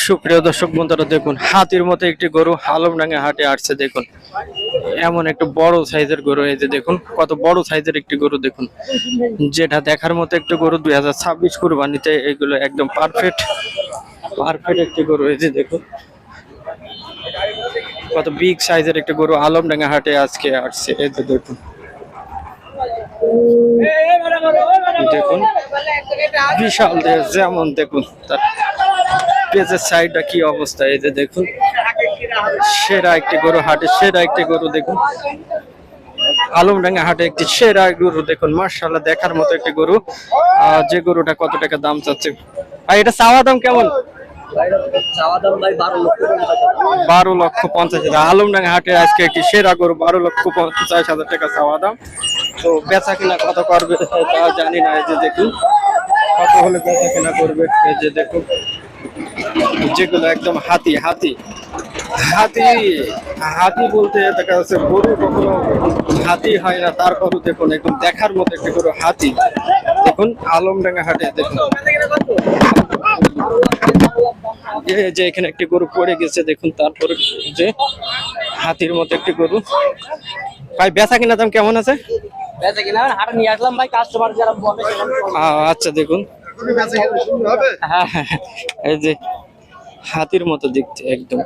সুপ্রিয় দর্শক বন্ধুরা, দেখুন হাতির মতো একটি গরু আলমডাঙ্গা হাটে আসছে। দেখুন এমন একটা বড় সাইজের গরু, এই যে দেখুন কত বড় সাইজের একটি গরু। দেখুন যেটা দেখার মতো একটি গরু, 2026 কুরবানিতে এগুলো একদম পারফেক্ট পারফেক্ট একটি গরু। এই যে দেখুন কত বিগ সাইজের একটি গরু আলমডাঙ্গা হাটে আজকে আসছে। এই যে দেখুন দেখুন বিশাল দেশ, যেমন দেখুন তার পেজের সাইডটা কি অবস্থা। এই যে দেখুন সেরা একটি গরু, হাটের সেরা একটি গরু। দেখুন আলমডাঙ্গা হাটে একটি সেরা গরু। দেখুন মার্শাল্লাহ দেখার মতো একটি গরু। যে গরুটা কত টাকা দাম চাচ্ছে ভাই? এটা চাওয়া দাম কেমন? 12,50,000। আলমডাঙ্গা হাটে আজকে একটি সেরা গরু, 12,50,000 টাকা চাওয়া দাম। তো বেচা কিনা কত করবে তা জানি না। এই যে দেখুন কত হলে বেচা কিনা করবে। এই যে দেখুন যেগুলো একদম হাতি হাতি হাতি হাতি বলতে দেখা যাচ্ছে গরু কখনো হাতি হয় না, তারপরও দেখুন একদম দেখার মতো একটি গরু হাতি। দেখুন আলমডাঙ্গা হাটে দেখুন এই যে এখানে একটি গরু পড়ে গেছে। দেখুন তারপরে যে হাতির মতো একটি গরু। ভাই বেচা কিনা দাম কেমন আছে? বেচা কিনা হাটে নিয়ে আসলাম ভাই, কাস্টমার যারা বলে। আচ্ছা দেখুন হ্যাঁ হ্যাঁ, এই যে হাতির মতো দেখতে একদম।